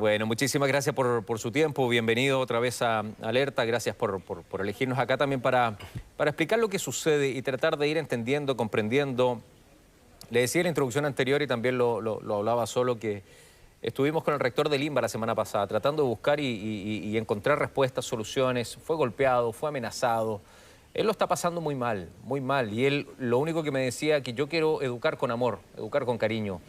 Bueno, muchísimas gracias por su tiempo. Bienvenido otra vez a Alerta. Gracias por elegirnos acá también para explicar lo que sucede y tratar de ir entendiendo, comprendiendo. Le decía en la introducción anterior y también lo hablaba solo que estuvimos con el rector del INBA la semana pasada tratando de buscar y encontrar respuestas, soluciones. Fue golpeado, fue amenazado. Él lo está pasando muy mal, muy mal. Y él lo único que me decía que yo quiero educar con amor, educar con cariño.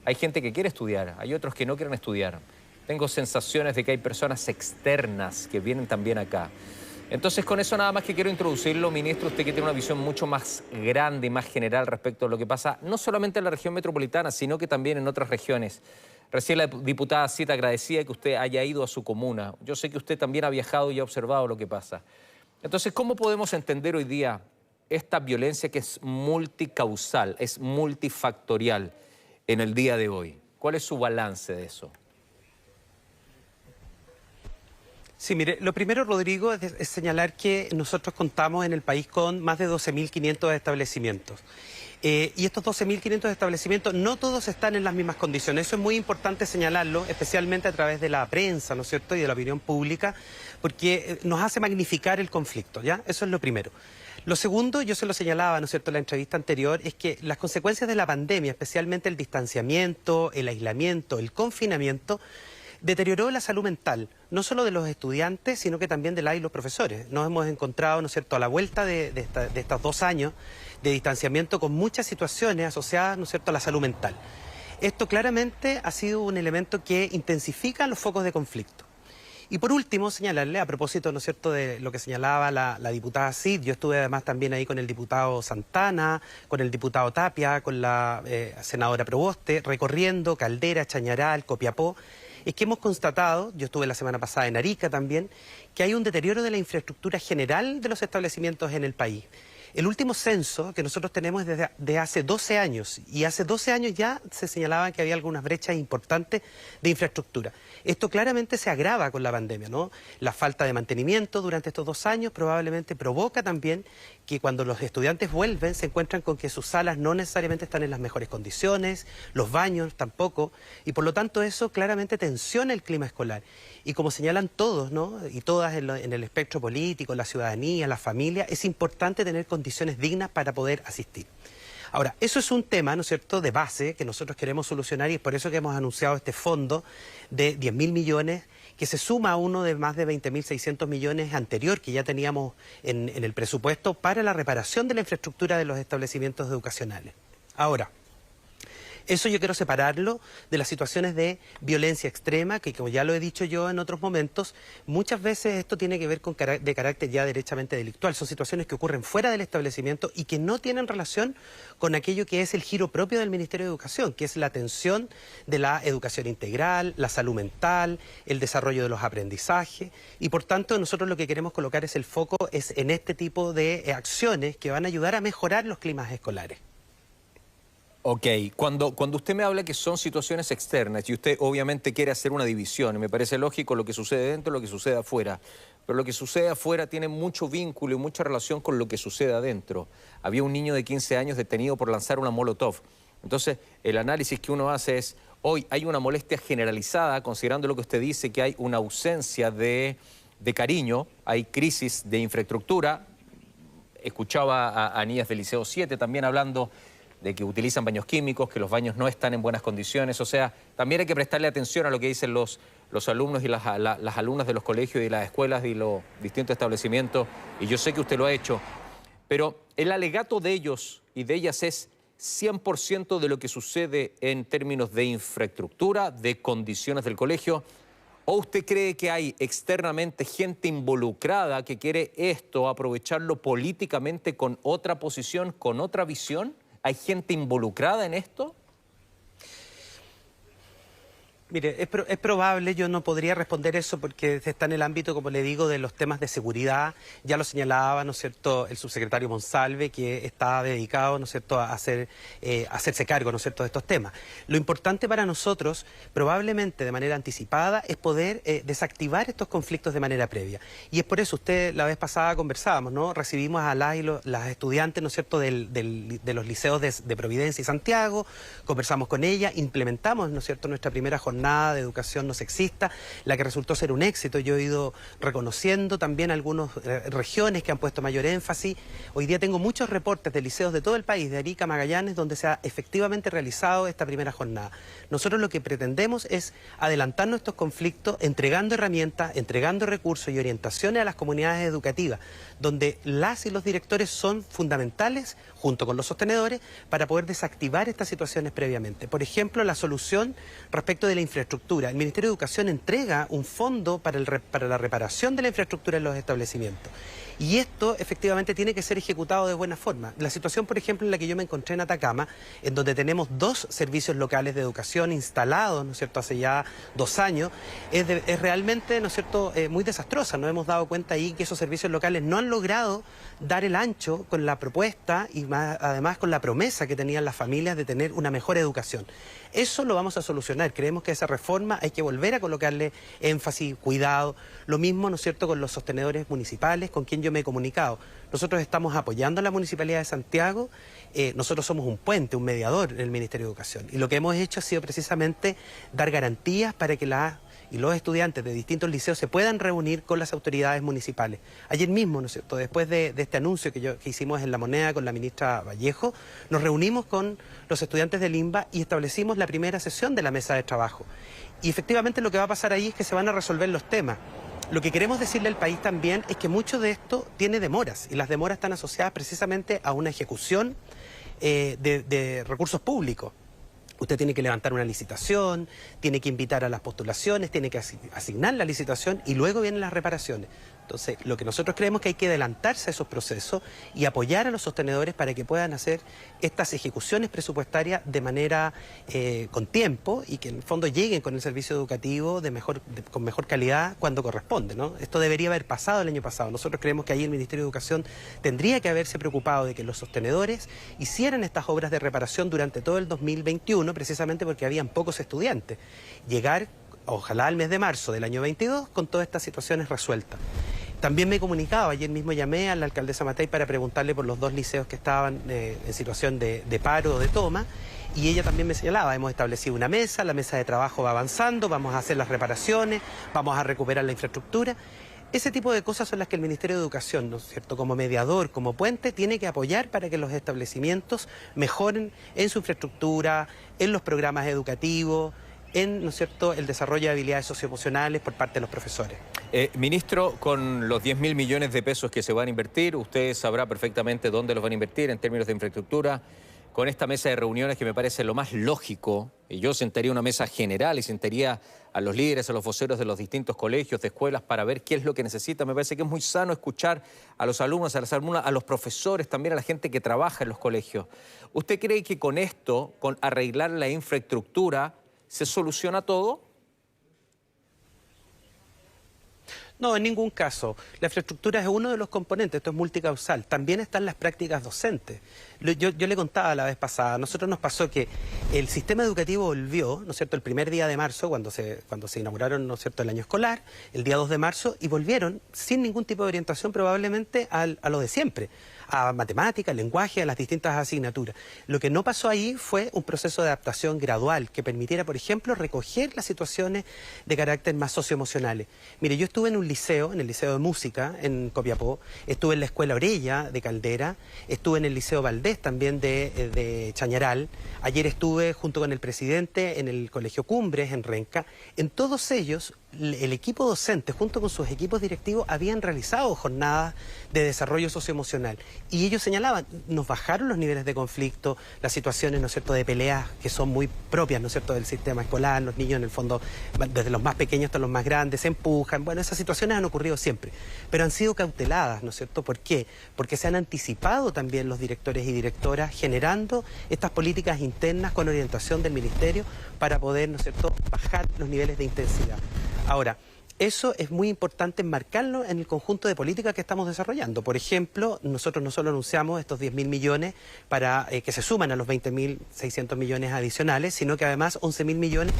Hay gente que quiere estudiar, hay otros que no quieren estudiar. Tengo sensaciones de que hay personas externas que vienen también acá. Entonces, con eso nada más que quiero introducirlo, ministro, usted que tiene una visión mucho más grande y más general respecto a lo que pasa, no solamente en la región metropolitana, sino que también en otras regiones. Recién la diputada Cita agradecía que usted haya ido a su comuna. Yo sé que usted también ha viajado y ha observado lo que pasa. Entonces, ¿cómo podemos entender hoy día esta violencia que es multicausal, es multifactorial en el día de hoy? ¿Cuál es su balance de eso? Sí, mire, lo primero, Rodrigo, es señalar que nosotros contamos en el país con más de 12.500 establecimientos. Y estos 12.500 establecimientos no todos están en las mismas condiciones. Eso es muy importante señalarlo, especialmente a través de la prensa, ¿no es cierto?, y de la opinión pública, porque nos hace magnificar el conflicto, ¿ya? Eso es lo primero. Lo segundo, yo se lo señalaba, ¿no es cierto?, en la entrevista anterior, es que las consecuencias de la pandemia, especialmente el distanciamiento, el aislamiento, el confinamiento, deterioró la salud mental, no solo de los estudiantes, sino que también de los profesores. Nos hemos encontrado, ¿no es cierto?, a la vuelta de estos 2 años de distanciamiento con muchas situaciones asociadas, ¿no es cierto?, a la salud mental. Esto claramente ha sido un elemento que intensifica los focos de conflicto. Y por último, señalarle, a propósito, ¿no es cierto?, de lo que señalaba la diputada Cid, yo estuve además también ahí con el diputado Santana, con el diputado Tapia, con la senadora Proboste, recorriendo Caldera, Chañaral, Copiapó, es que hemos constatado, yo estuve la semana pasada en Arica también, que hay un deterioro de la infraestructura general de los establecimientos en el país. El último censo que nosotros tenemos es de hace 12 años, y hace 12 años ya se señalaba que había algunas brechas importantes de infraestructura. Esto claramente se agrava con la pandemia, ¿no? La falta de mantenimiento durante estos 2 años probablemente provoca también que cuando los estudiantes vuelven se encuentran con que sus salas no necesariamente están en las mejores condiciones, los baños tampoco, y por lo tanto eso claramente tensiona el clima escolar. Y como señalan todos, ¿no?, y todas en el espectro político, la ciudadanía, la familia, es importante tener condiciones dignas para poder asistir. Ahora, eso es un tema, ¿no es cierto?, de base que nosotros queremos solucionar, y es por eso que hemos anunciado este fondo de 10.000 millones, que se suma a uno de más de 20.600 millones anterior que ya teníamos en el presupuesto para la reparación de la infraestructura de los establecimientos educacionales. Ahora, eso yo quiero separarlo de las situaciones de violencia extrema, que como ya lo he dicho yo en otros momentos, muchas veces esto tiene que ver con de carácter ya derechamente delictual. Son situaciones que ocurren fuera del establecimiento y que no tienen relación con aquello que es el giro propio del Ministerio de Educación, que es la atención de la educación integral, la salud mental, el desarrollo de los aprendizajes, y por tanto nosotros lo que queremos colocar es el foco en este tipo de acciones que van a ayudar a mejorar los climas escolares. Ok, cuando usted me habla que son situaciones externas y usted obviamente quiere hacer una división, y me parece lógico lo que sucede dentro y lo que sucede afuera, pero lo que sucede afuera tiene mucho vínculo y mucha relación con lo que sucede adentro. Había un niño de 15 años detenido por lanzar una molotov. Entonces, el análisis que uno hace es, hoy hay una molestia generalizada, considerando lo que usted dice, que hay una ausencia de cariño, hay crisis de infraestructura. Escuchaba a niñas del Liceo 7 también hablando de que utilizan baños químicos, que los baños no están en buenas condiciones. O sea, también hay que prestarle atención a lo que dicen los alumnos y las alumnas de los colegios y las escuelas y los distintos establecimientos, y yo sé que usted lo ha hecho, pero el alegato de ellos y de ellas es 100% de lo que sucede en términos de infraestructura, de condiciones del colegio. ¿O usted cree que hay externamente gente involucrada que quiere esto, aprovecharlo políticamente con otra posición, con otra visión? ¿Hay gente involucrada en esto? Mire, es probable, yo no podría responder eso porque está en el ámbito, como le digo, de los temas de seguridad. Ya lo señalaba, ¿no es cierto?, el subsecretario Monsalve, que está dedicado, ¿no es cierto?, a hacerse cargo, ¿no es cierto?, de estos temas. Lo importante para nosotros, probablemente de manera anticipada, es poder desactivar estos conflictos de manera previa. Y es por eso, la vez pasada conversábamos, ¿no?, recibimos a las estudiantes, ¿no es cierto?, de los liceos de Providencia y Santiago, conversamos con ellas, implementamos, ¿no es cierto?, nuestra primera jornada jornada de educación no sexista, la que resultó ser un éxito. Yo he ido reconociendo también algunas regiones que han puesto mayor énfasis. Hoy día tengo muchos reportes de liceos de todo el país, de Arica, Magallanes, donde se ha efectivamente realizado esta primera jornada. Nosotros lo que pretendemos es adelantar nuestros conflictos entregando herramientas, entregando recursos y orientaciones a las comunidades educativas, donde las y los directores son fundamentales, junto con los sostenedores, para poder desactivar estas situaciones previamente. Por ejemplo, la solución respecto de la infraestructura. El Ministerio de Educación entrega un fondo para la reparación de la infraestructura en los establecimientos. Y esto efectivamente tiene que ser ejecutado de buena forma. La situación, por ejemplo, en la que yo me encontré en Atacama, en donde tenemos 2 servicios locales de educación instalados, ¿no es cierto?, hace ya 2 años, es realmente, ¿no es cierto?, muy desastrosa. Nos hemos dado cuenta ahí que esos servicios locales no han logrado dar el ancho con la propuesta y además con la promesa que tenían las familias de tener una mejor educación. Eso lo vamos a solucionar. Creemos que esa reforma hay que volver a colocarle énfasis, cuidado. Lo mismo, ¿no es cierto?, con los sostenedores municipales, con quien yo me he comunicado. Nosotros estamos apoyando a la Municipalidad de Santiago. Nosotros somos un puente, un mediador en el Ministerio de Educación. Y lo que hemos hecho ha sido precisamente dar garantías para que los estudiantes de distintos liceos se puedan reunir con las autoridades municipales. Ayer mismo, ¿no es cierto?, después de este anuncio que hicimos en La Moneda con la ministra Vallejo, nos reunimos con los estudiantes del INBA y establecimos la primera sesión de la mesa de trabajo. Y efectivamente lo que va a pasar ahí es que se van a resolver los temas. Lo que queremos decirle al país también es que mucho de esto tiene demoras, y las demoras están asociadas precisamente a una ejecución de recursos públicos. Usted tiene que levantar una licitación, tiene que invitar a las postulaciones, tiene que asignar la licitación y luego vienen las reparaciones. Entonces, lo que nosotros creemos que hay que adelantarse a esos procesos y apoyar a los sostenedores para que puedan hacer estas ejecuciones presupuestarias de manera con tiempo y que en el fondo lleguen con el servicio educativo con mejor calidad cuando corresponde, ¿no? Esto debería haber pasado el año pasado. Nosotros creemos que ahí el Ministerio de Educación tendría que haberse preocupado de que los sostenedores hicieran estas obras de reparación durante todo el 2021, precisamente porque habían pocos estudiantes. Llegar, ojalá al mes de marzo del año 22, con todas estas situaciones resueltas. También me he comunicado, ayer mismo llamé a la alcaldesa Matei para preguntarle por los 2 liceos que estaban en situación de paro o de toma, y ella también me señalaba, hemos establecido una mesa, la mesa de trabajo va avanzando, vamos a hacer las reparaciones, vamos a recuperar la infraestructura. Ese tipo de cosas son las que el Ministerio de Educación, ¿no es cierto?, como mediador, como puente, tiene que apoyar para que los establecimientos mejoren en su infraestructura, en los programas educativos, en, ¿no es cierto?, el desarrollo de habilidades socioemocionales por parte de los profesores. Ministro, con los 10.000 millones de pesos que se van a invertir, usted sabrá perfectamente dónde los van a invertir en términos de infraestructura. Con esta mesa de reuniones que me parece lo más lógico, y yo sentaría una mesa general y sentaría a los líderes, a los voceros de los distintos colegios, de escuelas, para ver qué es lo que necesita. Me parece que es muy sano escuchar a los alumnos, a las alumnas, a los profesores, también a la gente que trabaja en los colegios. ¿Usted cree que con esto, con arreglar la infraestructura, se soluciona todo? No, en ningún caso. La infraestructura es uno de los componentes, esto es multicausal. También están las prácticas docentes. Yo le contaba la vez pasada, a nosotros nos pasó que el sistema educativo volvió, ¿no es cierto?, el primer día de marzo, cuando se inauguraron, ¿no es cierto?, el año escolar, el día 2 de marzo, y volvieron sin ningún tipo de orientación probablemente a lo de siempre, a matemáticas, lenguaje, a las distintas asignaturas. Lo que no pasó ahí fue un proceso de adaptación gradual que permitiera, por ejemplo, recoger las situaciones de carácter más socioemocionales. Mire, yo estuve en un liceo, en el Liceo de Música en Copiapó, estuve en la Escuela Orella de Caldera, estuve en el Liceo Valdés también de Chañaral, ayer estuve junto con el presidente en el Colegio Cumbres en Renca. En todos ellos, el equipo docente, junto con sus equipos directivos, habían realizado jornadas de desarrollo socioemocional. Y ellos señalaban, nos bajaron los niveles de conflicto, las situaciones, ¿no es cierto?, de peleas que son muy propias, ¿no es cierto?, del sistema escolar. Los niños, en el fondo, desde los más pequeños hasta los más grandes, se empujan. Bueno, esas situaciones han ocurrido siempre, pero han sido cauteladas, ¿no es cierto? ¿Por qué? Porque se han anticipado también los directores y directoras generando estas políticas internas con orientación del Ministerio para poder, ¿no es cierto?, bajar los niveles de intensidad. Ahora, eso es muy importante enmarcarlo en el conjunto de políticas que estamos desarrollando. Por ejemplo, nosotros no solo anunciamos estos 10.000 millones para que se suman a los 20.600 millones adicionales, sino que además 11.000 millones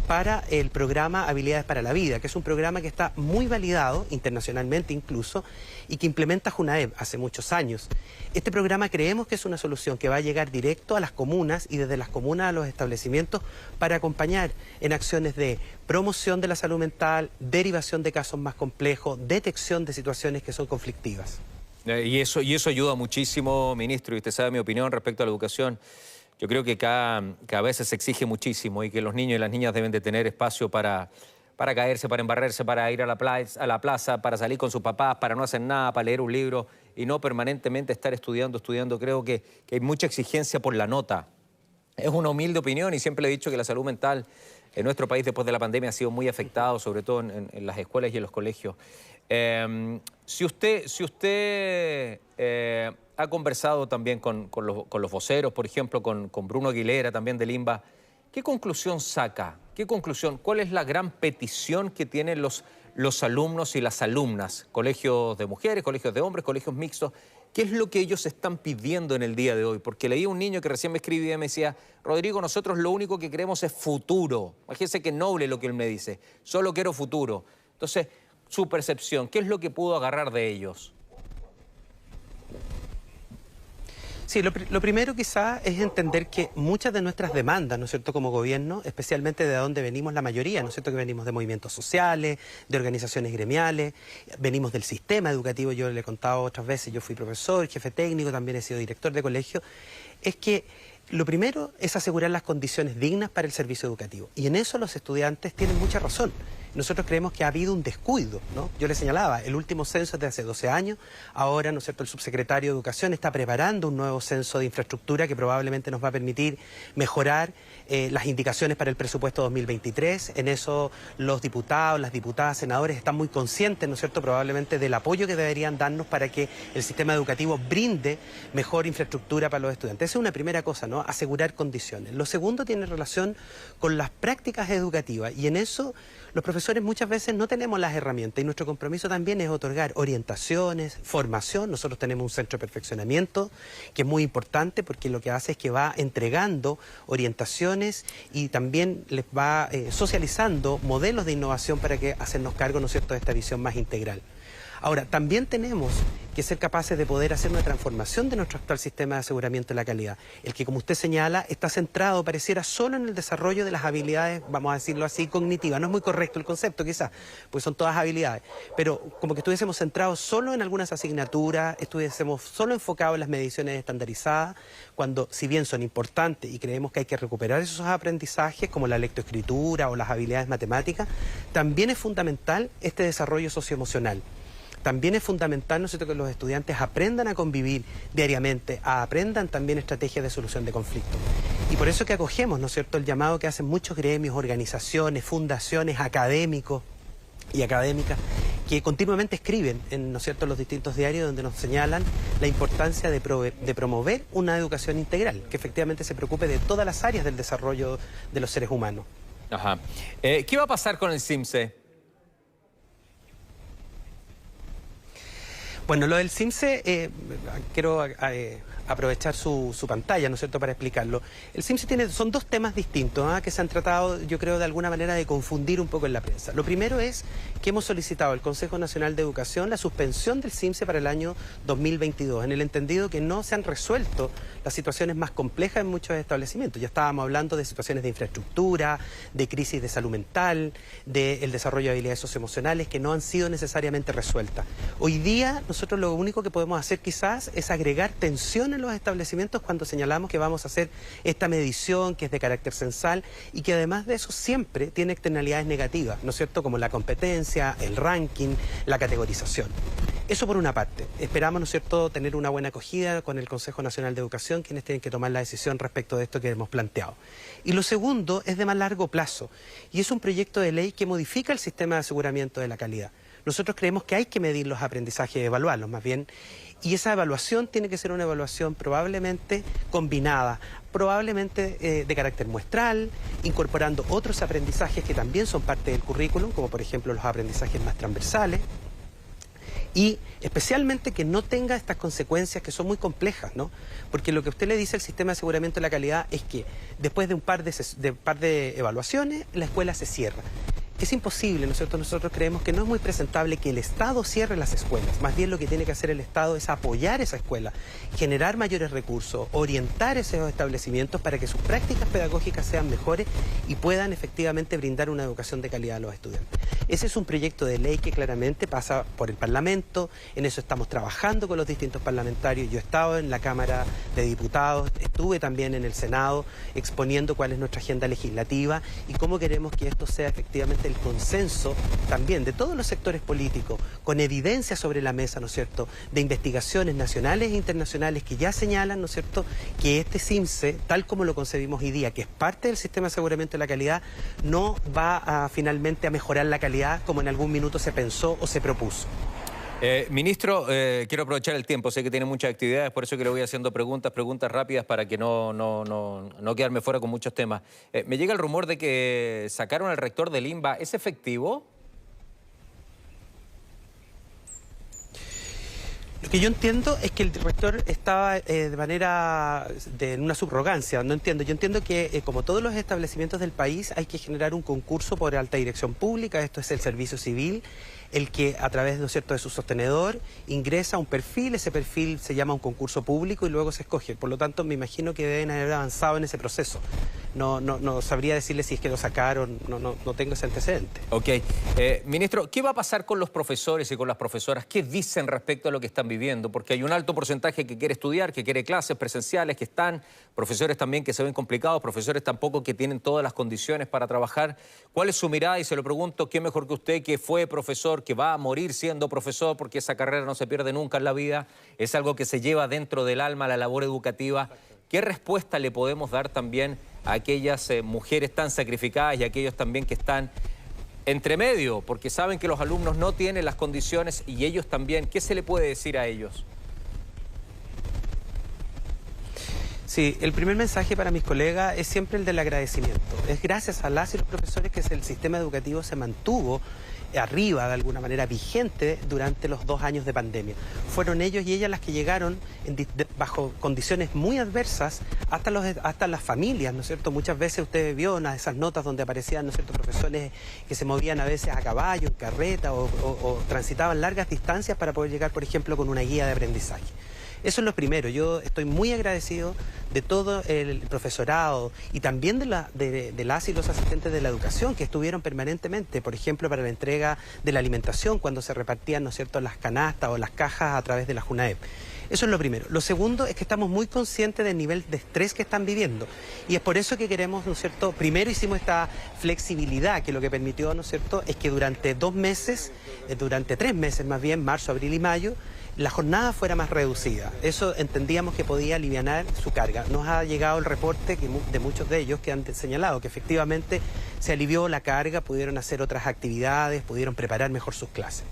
para el programa Habilidades para la Vida, que es un programa que está muy validado, internacionalmente incluso, y que implementa Junaed hace muchos años. Este programa creemos que es una solución que va a llegar directo a las comunas y desde las comunas a los establecimientos para acompañar en acciones de promoción de la salud mental, derivación de casos más complejos, detección de situaciones que son conflictivas. Y eso ayuda muchísimo, ministro, y usted sabe mi opinión respecto a la educación. Yo creo que cada vez se exige muchísimo y que los niños y las niñas deben de tener espacio para caerse, para embarrarse, para ir a la plaza, para salir con sus papás, para no hacer nada, para leer un libro y no permanentemente estar estudiando. Creo que hay mucha exigencia por la nota. Es una humilde opinión y siempre le he dicho que la salud mental en nuestro país después de la pandemia ha sido muy afectado, sobre todo en las escuelas y en los colegios. Si usted ha conversado también con los voceros, por ejemplo, con Bruno Aguilera, también del INBA, ¿qué conclusión saca? ¿Cuál es la gran petición que tienen los alumnos y las alumnas? Colegios de mujeres, colegios de hombres, colegios mixtos. ¿Qué es lo que ellos están pidiendo en el día de hoy? Porque leí a un niño que recién me escribía y me decía, Rodrigo, nosotros lo único que queremos es futuro. Imagínense qué noble lo que él me dice. Solo quiero futuro. Entonces, su percepción, ¿qué es lo que pudo agarrar de ellos? Sí, lo primero quizá es entender que muchas de nuestras demandas, ¿no es cierto?, como gobierno, especialmente de donde venimos la mayoría, ¿no es cierto?, que venimos de movimientos sociales, de organizaciones gremiales, venimos del sistema educativo, yo le he contado otras veces, yo fui profesor, jefe técnico, también he sido director de colegio, es que lo primero es asegurar las condiciones dignas para el servicio educativo. Y en eso los estudiantes tienen mucha razón. Nosotros creemos que ha habido un descuido, ¿no? Yo le señalaba, el último censo es de hace 12 años, ahora, ¿no es cierto?, el subsecretario de Educación está preparando un nuevo censo de infraestructura que probablemente nos va a permitir mejorar las indicaciones para el presupuesto 2023. En eso los diputados, las diputadas, senadores están muy conscientes, ¿no es cierto?, probablemente del apoyo que deberían darnos para que el sistema educativo brinde mejor infraestructura para los estudiantes. Esa es una primera cosa, ¿no?, asegurar condiciones. Lo segundo tiene relación con las prácticas educativas y en eso los profesores muchas veces no tenemos las herramientas y nuestro compromiso también es otorgar orientaciones, formación. Nosotros tenemos un centro de perfeccionamiento que es muy importante porque lo que hace es que va entregando orientaciones y también les va socializando modelos de innovación para que hacernos cargo, ¿no es cierto?, de esta visión más integral. Ahora, también tenemos que ser capaces de poder hacer una transformación de nuestro actual sistema de aseguramiento de la calidad. El que, como usted señala, está centrado, pareciera, solo en el desarrollo de las habilidades, vamos a decirlo así, cognitivas. No es muy correcto el concepto, quizás, pues son todas habilidades. Pero como que estuviésemos centrados solo en algunas asignaturas, estuviésemos solo enfocados en las mediciones estandarizadas, cuando, si bien son importantes y creemos que hay que recuperar esos aprendizajes, como la lectoescritura o las habilidades matemáticas, también es fundamental este desarrollo socioemocional. También es fundamental, ¿no es cierto?, que los estudiantes aprendan a convivir diariamente, aprendan también estrategias de solución de conflictos. Y por eso que acogemos, ¿no es cierto?, el llamado que hacen muchos gremios, organizaciones, fundaciones, académicos y académicas, que continuamente escriben en, ¿no es cierto?, los distintos diarios donde nos señalan la importancia de promover una educación integral, que efectivamente se preocupe de todas las áreas del desarrollo de los seres humanos. Ajá. ¿Qué va a pasar con el CIMSE? Bueno, lo del CIMSE, quiero aprovechar su pantalla, ¿no es cierto?, para explicarlo. El CIMSE son dos temas distintos, que se han tratado, yo creo, de alguna manera de confundir un poco en la prensa. Lo primero es que hemos solicitado al Consejo Nacional de Educación la suspensión del CIMSE para el año 2022, en el entendido que no se han resuelto las situaciones más complejas en muchos establecimientos. Ya estábamos hablando de situaciones de infraestructura, de crisis de salud mental, del desarrollo de habilidades socioemocionales que no han sido necesariamente resueltas. Hoy día nosotros lo único que podemos hacer quizás es agregar tensión en los establecimientos cuando señalamos que vamos a hacer esta medición que es de carácter censal y que además de eso siempre tiene externalidades negativas, ¿no es cierto?, como la competencia, el ranking, la categorización. Eso por una parte. Esperamos, ¿no es cierto?, tener una buena acogida con el Consejo Nacional de Educación, quienes tienen que tomar la decisión respecto de esto que hemos planteado. Y lo segundo es de más largo plazo, y es un proyecto de ley que modifica el sistema de aseguramiento de la calidad. Nosotros creemos que hay que medir los aprendizajes y evaluarlos, más bien, y esa evaluación tiene que ser una evaluación probablemente combinada, probablemente de carácter muestral, incorporando otros aprendizajes que también son parte del currículum, como por ejemplo los aprendizajes más transversales, Y especialmente que no tenga estas consecuencias que son muy complejas, ¿no? Porque lo que usted le dice al sistema de aseguramiento de la calidad es que después de un par de evaluaciones, la escuela se cierra. Es imposible, ¿no es cierto? Nosotros creemos que no es muy presentable que el Estado cierre las escuelas. Más bien lo que tiene que hacer el Estado es apoyar esa escuela, generar mayores recursos, orientar esos establecimientos para que sus prácticas pedagógicas sean mejores y puedan efectivamente brindar una educación de calidad a los estudiantes. Ese es un proyecto de ley que claramente pasa por el Parlamento, en eso estamos trabajando con los distintos parlamentarios. Yo he estado en la Cámara de Diputados, estuve también en el Senado exponiendo cuál es nuestra agenda legislativa y cómo queremos que esto sea efectivamente el consenso también de todos los sectores políticos, con evidencia sobre la mesa, ¿no es cierto?, de investigaciones nacionales e internacionales que ya señalan, ¿no es cierto?, que este CIMSE, tal como lo concebimos hoy día, que es parte del sistema de aseguramiento de la calidad, no va finalmente a mejorar la calidad como en algún minuto se pensó o se propuso. Ministro, quiero aprovechar el tiempo, sé que tiene muchas actividades, por eso que le voy haciendo preguntas rápidas para que no quedarme fuera con muchos temas. Me llega el rumor de que sacaron al rector del INBA, ¿es efectivo? Lo que yo entiendo es que el rector estaba en una subrogancia, no entiendo. Yo entiendo que como todos los establecimientos del país hay que generar un concurso por alta dirección pública, esto es el servicio civil, el que a través, ¿no es cierto?, de su sostenedor ingresa un perfil, ese perfil se llama un concurso público y luego se escoge. Por lo tanto, me imagino que deben haber avanzado en ese proceso. No sabría decirle si es que lo sacaron, no tengo ese antecedente. Ok. Ministro, ¿qué va a pasar con los profesores y con las profesoras? ¿Qué dicen respecto a lo que están viviendo? Porque hay un alto porcentaje que quiere estudiar, que quiere clases presenciales, que están, profesores también que se ven complicados, profesores tampoco que tienen todas las condiciones para trabajar. ¿Cuál es su mirada? Y se lo pregunto, ¿qué mejor que usted, que fue profesor, que va a morir siendo profesor, porque esa carrera no se pierde nunca en la vida, es algo que se lleva dentro del alma, la labor educativa? ¿Qué respuesta le podemos dar también a aquellas mujeres tan sacrificadas y a aquellos también que están entre medio, porque saben que los alumnos no tienen las condiciones y ellos también? ¿Qué se le puede decir a ellos? Sí, el primer mensaje para mis colegas es siempre el del agradecimiento. Es gracias a las y los profesores que el sistema educativo se mantuvo arriba, de alguna manera vigente, durante los 2 años de pandemia. Fueron ellos y ellas las que llegaron bajo condiciones muy adversas hasta las familias, ¿no es cierto? Muchas veces usted vio una de esas notas donde aparecían, ¿no es cierto?, profesores que se movían a veces a caballo, en carreta o transitaban largas distancias para poder llegar, por ejemplo, con una guía de aprendizaje. Eso es lo primero. Yo estoy muy agradecido de todo el profesorado y también de las y los asistentes de la educación que estuvieron permanentemente, por ejemplo, para la entrega de la alimentación cuando se repartían, ¿no es cierto?, las canastas o las cajas a través de la JUNAEP. Eso es lo primero. Lo segundo es que estamos muy conscientes del nivel de estrés que están viviendo y es por eso que queremos, ¿no es cierto?, primero hicimos esta flexibilidad que lo que permitió, ¿no es cierto?, es que durante 2 meses, durante 3 meses más bien, marzo, abril y mayo, la jornada fuera más reducida. Eso entendíamos que podía alivianar su carga. Nos ha llegado el reporte de muchos de ellos que han señalado que efectivamente se alivió la carga, pudieron hacer otras actividades, pudieron preparar mejor sus clases.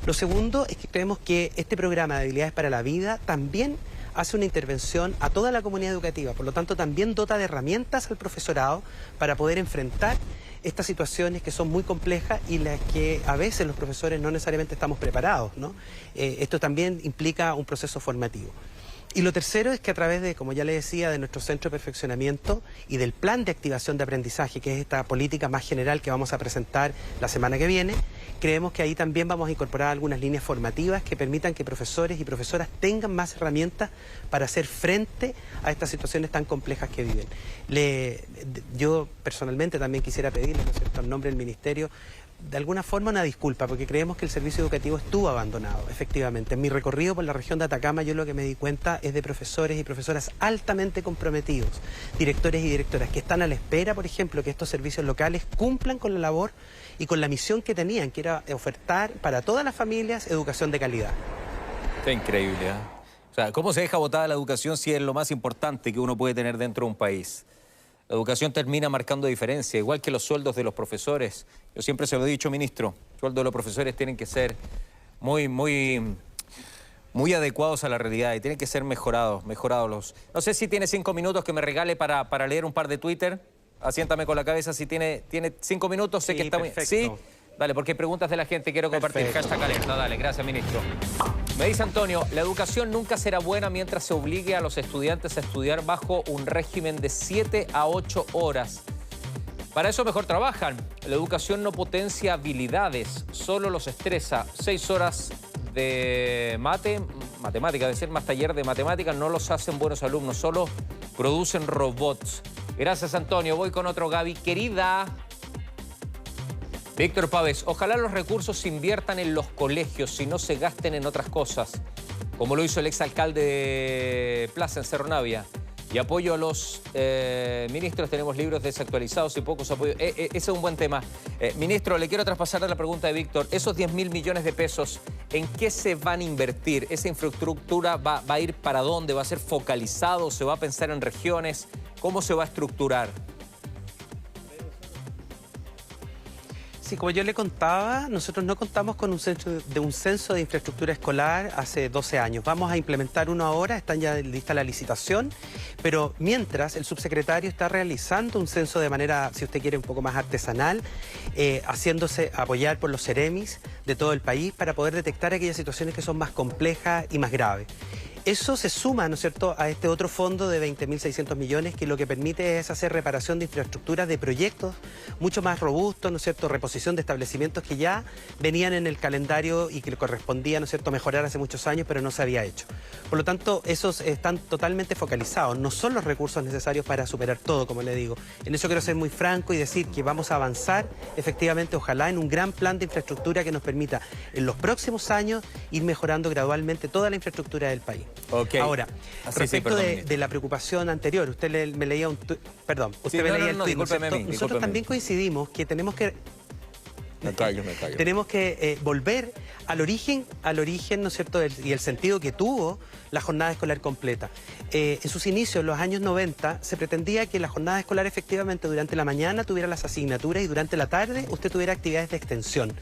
Lo segundo es que creemos que este programa de habilidades para la vida también hace una intervención a toda la comunidad educativa, por lo tanto también dota de herramientas al profesorado para poder enfrentar estas situaciones que son muy complejas y las que a veces los profesores no necesariamente estamos preparados, ¿no? Esto también implica un proceso formativo. Y lo tercero es que a través de, como ya le decía, de nuestro centro de perfeccionamiento y del plan de activación de aprendizaje, que es esta política más general que vamos a presentar la semana que viene, creemos que ahí también vamos a incorporar algunas líneas formativas que permitan que profesores y profesoras tengan más herramientas para hacer frente a estas situaciones tan complejas que viven. Yo personalmente también quisiera pedirle, ¿no es cierto?, en nombre del Ministerio, de alguna forma una disculpa, porque creemos que el servicio educativo estuvo abandonado, efectivamente. En mi recorrido por la región de Atacama yo lo que me di cuenta es de profesores y profesoras altamente comprometidos, directores y directoras, que están a la espera, por ejemplo, que estos servicios locales cumplan con la labor y con la misión que tenían, que era ofertar para todas las familias educación de calidad. Está increíble, ¿eh? O sea, ¿cómo se deja botada la educación si es lo más importante que uno puede tener dentro de un país? La educación termina marcando diferencia, igual que los sueldos de los profesores. Yo siempre se lo he dicho, ministro, los sueldos de los profesores tienen que ser muy adecuados a la realidad y tienen que ser mejorados. No sé si tiene 5 minutos que me regale para leer un par de Twitter. Asiéntame con la cabeza si tiene 5 minutos. Sé que está muy... perfecto. Sí. Dale, porque hay preguntas de la gente, quiero compartir. Perfecto. Hashtag alerta, dale, gracias, ministro. Me dice Antonio, la educación nunca será buena mientras se obligue a los estudiantes a estudiar bajo un régimen de 7 a 8 horas. Para eso mejor trabajan. La educación no potencia habilidades, solo los estresa. 6 horas de matemática, decir más taller de matemáticas, no los hacen buenos alumnos, solo producen robots. Gracias, Antonio. Voy con otro, Gaby. Querida Víctor Pávez, ojalá los recursos se inviertan en los colegios y no se gasten en otras cosas, como lo hizo el exalcalde de Plaza en Cerro Navia. Y apoyo a los ministros, tenemos libros desactualizados y pocos apoyos. Ese es un buen tema. Ministro, le quiero traspasar la pregunta de Víctor. Esos 10.000 millones de pesos, ¿en qué se van a invertir? ¿Esa infraestructura va a ir para dónde? ¿Va a ser focalizado? ¿Se va a pensar en regiones? ¿Cómo se va a estructurar? Sí, como yo le contaba, nosotros no contamos con un censo de infraestructura escolar hace 12 años. Vamos a implementar uno ahora, está ya lista la licitación, pero mientras el subsecretario está realizando un censo de manera, si usted quiere, un poco más artesanal, haciéndose apoyar por los Ceremis de todo el país para poder detectar aquellas situaciones que son más complejas y más graves. Eso se suma, ¿no es cierto?, a este otro fondo de 20.600 millones que lo que permite es hacer reparación de infraestructuras, de proyectos mucho más robustos, ¿no es cierto?, reposición de establecimientos que ya venían en el calendario y que le correspondía, ¿no es cierto?, mejorar hace muchos años, pero no se había hecho. Por lo tanto, esos están totalmente focalizados, no son los recursos necesarios para superar todo, como le digo. En eso quiero ser muy franco y decir que vamos a avanzar efectivamente, ojalá, en un gran plan de infraestructura que nos permita en los próximos años ir mejorando gradualmente toda la infraestructura del país. Okay. Ahora, respecto de la preocupación anterior, usted me leía un tuit, perdón, usted me leía el tuit, nosotros también coincidimos que tenemos que tenemos que volver al origen, ¿no es cierto?, y el sentido que tuvo la jornada escolar completa. En sus inicios, en los años 90, se pretendía que la jornada escolar efectivamente durante la mañana tuviera las asignaturas y durante la tarde usted tuviera actividades de extensión.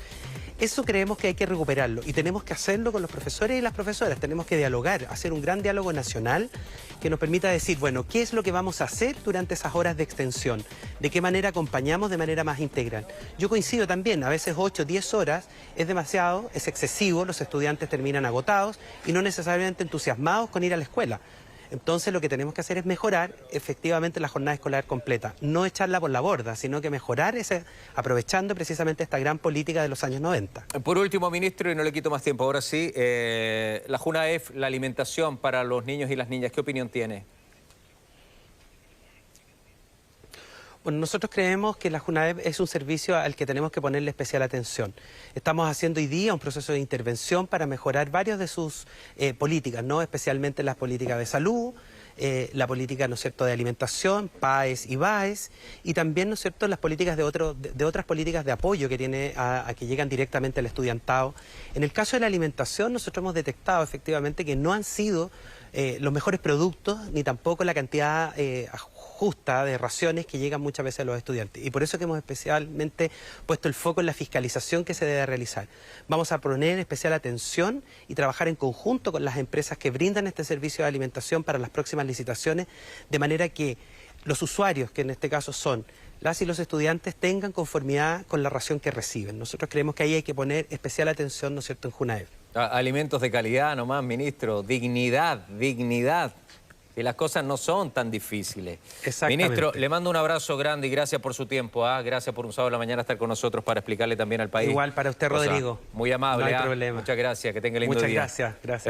Eso creemos que hay que recuperarlo y tenemos que hacerlo con los profesores y las profesoras. Tenemos que dialogar, hacer un gran diálogo nacional que nos permita decir, bueno, ¿qué es lo que vamos a hacer durante esas horas de extensión? ¿De qué manera acompañamos de manera más integral? Yo coincido también, a veces 8 o 10 horas es demasiado, es excesivo, los estudiantes terminan agotados y no necesariamente entusiasmados con ir a la escuela. Entonces lo que tenemos que hacer es mejorar efectivamente la jornada escolar completa, no echarla por la borda, sino que mejorar aprovechando precisamente esta gran política de los años 90. Por último, ministro, y no le quito más tiempo, ahora sí, la JUNAEF, la alimentación para los niños y las niñas, ¿qué opinión tiene? Bueno, nosotros creemos que la JUNAEF es un servicio al que tenemos que ponerle especial atención. Estamos haciendo hoy día un proceso de intervención para mejorar varias de sus políticas, ¿no?, especialmente las políticas de salud, la política, ¿no es cierto?, de alimentación, PAES y BAES, y también, ¿no es cierto?, las políticas de otras políticas de apoyo que tiene a que llegan directamente al estudiantado. En el caso de la alimentación, nosotros hemos detectado efectivamente que no han sido los mejores productos, ni tampoco la cantidad justa de raciones que llegan muchas veces a los estudiantes. Y por eso que hemos especialmente puesto el foco en la fiscalización que se debe realizar. Vamos a poner especial atención y trabajar en conjunto con las empresas que brindan este servicio de alimentación para las próximas licitaciones, de manera que los usuarios, que en este caso son las y los estudiantes, tengan conformidad con la ración que reciben. Nosotros creemos que ahí hay que poner especial atención, ¿no es cierto?, en JUNAEF. Alimentos de calidad nomás, ministro. Dignidad, dignidad. Que las cosas no son tan difíciles. Exactamente. Ministro, le mando un abrazo grande y gracias por su tiempo. Gracias por un sábado de la mañana estar con nosotros para explicarle también al país. Igual para usted, Rodrigo. Muy amable. No hay problema. Muchas gracias, que tenga lindo día. Muchas gracias.